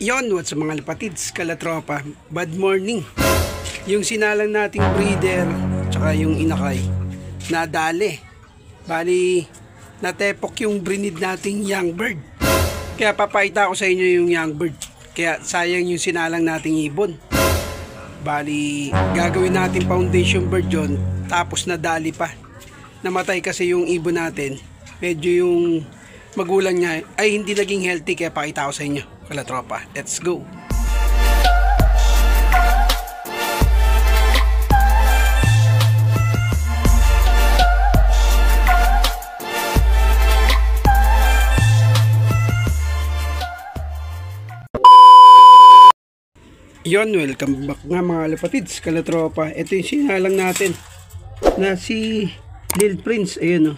Yon, what's sa mga lapatids, kalatropa, bad morning. Yung sinalang nating breeder, tsaka yung inakay, nadali. Bali, natepok yung breed nating young bird. Kaya papakita ko sa inyo yung young bird. Kaya sayang yung sinalang nating ibon. Bali, gagawin natin foundation bird yon, tapos nadali pa. Namatay kasi yung ibon natin. Medyo yung magulang niya ay hindi naging healthy, kaya pakita ko sa inyo, kalatropa. Let's go! Yon, welcome back nga mga lapatids, kalatropa. Ito yung sinalang natin na si Lil Prince. Ayun, oh.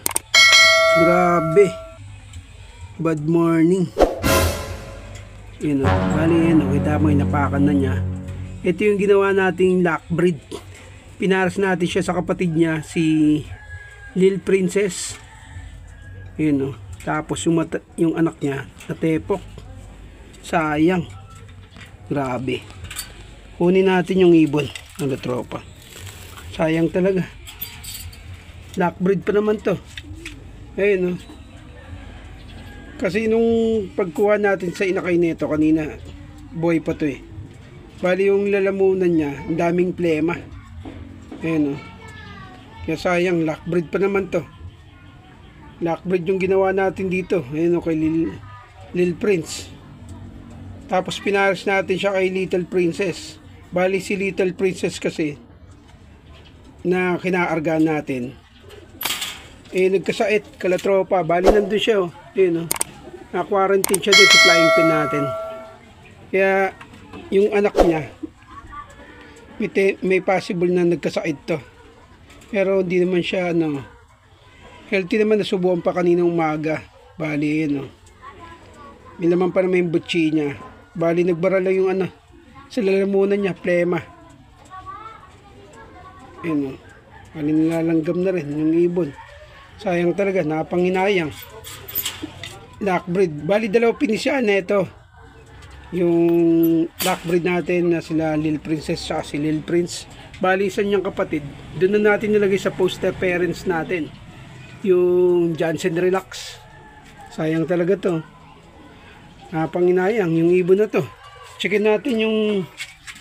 Grabe, bad morning. Yun, oh. Bali yan, oh. Kita mo, inapakan na niya. Ito yung ginawa nating lock breed. Pinaras natin siya sa kapatid niya, si Lil Princess. Yun, oh. Tapos yung anak niya natepok. Sayang. Grabe. Kunin natin yung ibon, mga tropa. Sayang talaga. Lock breed pa naman to. Ayun, oh. Kasi nung pagkuha natin sa inakay nito kanina, boy pa to eh. Bali yung lalamunan niya, ang daming plema. Ayun, oh. Kaya sayang, lock breed pa naman to. Lock breed yung ginawa natin dito. Ayun, oh, kay Lil Prince. Tapos pinaras natin siya kay Little Princess. Bali si Little Princess kasi na kinaarga natin, eh nagkasait, kalatropa. Bali nandun siya, oh. Yun, oh. Na-quarantine siya dito sa flying pin natin. Kaya yung anak niya may possible na nagkasait to. Pero hindi naman siya healthy naman. Nasubukan pa kaninang umaga. Bali yun, oh. May naman pa naman yung butchi niya. Bali nagbara lang yung sa lalamunan niya, plema. Yun, oh. Bali nilalanggam na rin yung ibon. Sayang talaga, napanginayang. Lock breed. Bali dalawa pinisyan na ito. Yung lock breed natin na sila Lil Princess sa si Lil Prince. Bali isa niyang kapatid. Doon na natin nilagay sa poster parents natin. Yung Johnson Relax. Sayang talaga to. Napanginayang yung ibon na to. Checkin natin yung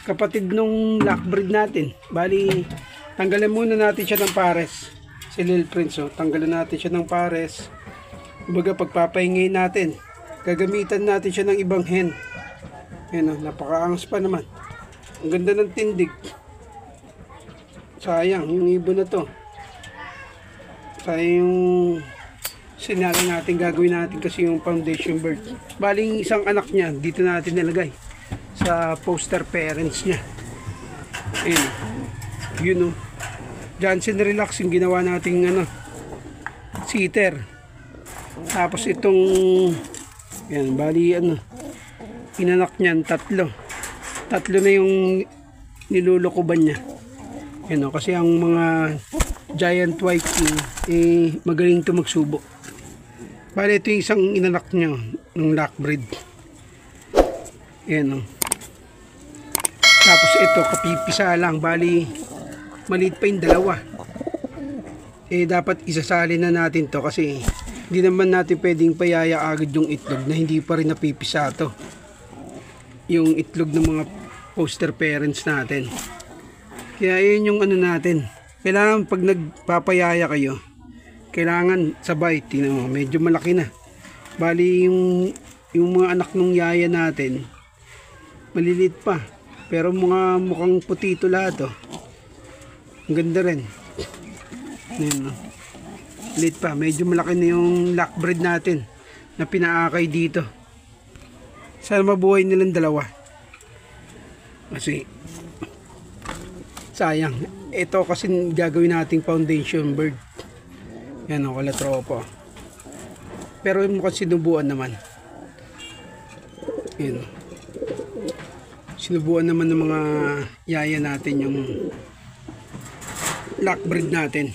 kapatid nung lock breed natin. Bali, tanggalin muna natin siya ng pares. Si Lil Prince, oh. Tanggalin natin siya ng pares. Kumbaga pagpapahingay natin, gagamitan natin siya ng ibang hen. Ayan, oh, napakaangas pa naman. Ang ganda ng tindig. Sayang yung ibon na to. Sayang yung sinala natin, gagawin natin kasi yung foundation bird. Baling isang anak niya dito natin nilagay sa poster parents niya. Ayun, yun, oh. Johnson Relax yung ginawa nating sitter. Tapos itong yan, bali inanak niyan tatlo na yung nilulukuban niya. Yan, oh, kasi ang mga giant white king magaling to magsubo. Bali ito yung isang inanak niya ng lock breed. Yan, oh. Tapos ito kapipisa lang. Bali maliit pa yung dalawa. Dapat isasali na natin to kasi hindi naman natin pwedeng payaya agad yung itlog na hindi pa rin napipisa to. Yung itlog ng mga poster parents natin. Kaya yun yung natin. Kailangan pag nagpapayaya kayo, kailangan sabay. Tingnan mo, medyo malaki na. Bali yung mga anak ng yaya natin maliliit pa, pero mukhang putito lahat, oh. Ang ganda rin. Ayan, oh. Liit pa, medyo malaki na yung lock breed natin na pinaakay dito. Sana mabuhay nilang dalawa kasi sayang. Ito kasi gagawin nating foundation bird. Yan, oh, kalatropa. Pero mukhang sinubuan naman. Yan, oh. Sinubuan naman ng mga yaya natin yung lock breed natin.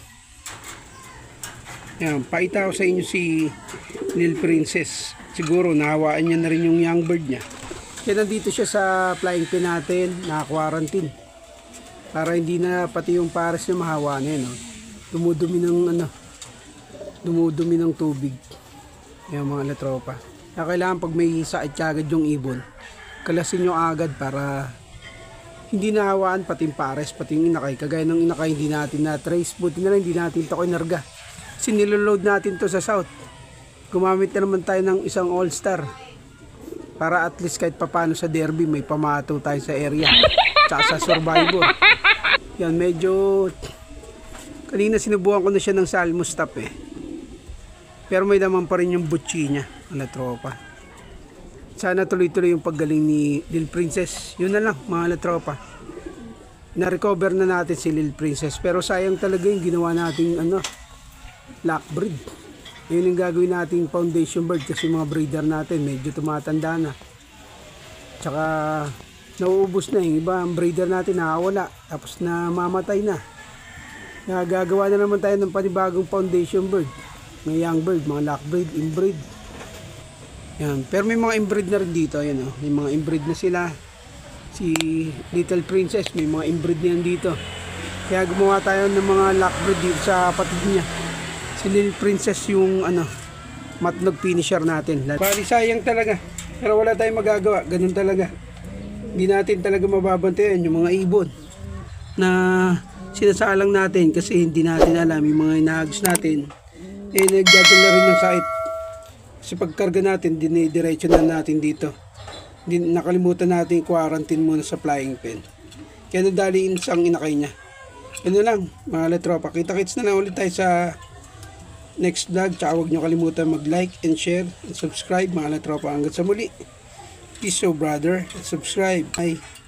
Yan, paita ko sa inyo si Lil Princess. Siguro nahawaan niya na rin yung young bird niya. Kaya nandito siya sa flying pin natin, naka-quarantine. Para hindi na pati yung pares niya mahawa na yun. No? Dumudumi ng tubig. Yan mga latropa. Kaya kailangan pag may sakit kagad yung ibon, kalasin nyo agad para hindi nahawaan pati yung pares, pati yung inakay. Kagaya ng inakay, hindi natin na-trace. Buti na lang, hindi natin ito kinarga. Kasi niloload natin to sa south. Gumamit na naman tayo ng isang all-star. Para at least kahit papano sa derby, may pamato tayo sa area. Tsaka sa survivor. Yan, medyo... Kanina sinubukan ko na siya ng salmo stop eh. Pero may naman pa rin yung butchi niya, mga tropa. Sana tuloy-tuloy yung paggaling ni Lil Princess. Yun na lang, mga tropa. Na-recover na natin si Lil Princess. Pero sayang talaga yung ginawa nating lock breed. Yun yung gagawin nating foundation bird kasi mga breeder natin medyo tumatanda na. Tsaka nauubos na yung iba. Ang breeder natin nakawala. Tapos namamatay na. Gagawa na naman tayo ng panibagong foundation bird. Mga young bird, mga lock breed, inbreed. Yan. Pero may mga inbreed na rin dito. Ayan, oh. May mga inbreed na sila. Si Little Princess, may mga inbreed na yan dito. Kaya gumawa tayo ng mga lock breed dito sa patid niya. Si Little Princess yung matnog finisher natin. Bali sayang talaga. Pero wala tayong magagawa. Ganun talaga. Hindi natin talaga mababantayan yung mga ibon na sinasalang natin kasi hindi natin alam yung mga inaagos natin. Nagdadala rin yung sakit. Kasi pagkarga natin, dinidiretso na natin dito. Nakalimutan natin quarantine muna sa flying pen. Kaya nadaliin sang inakay niya. Yan lang, mga tropa. Kita-kits na lang ulit tayo sa next vlog. Tsaka huwag nyo kalimutan mag-like and share and subscribe, mga tropa. Hanggang sa muli. Peace, brother. Subscribe. Bye.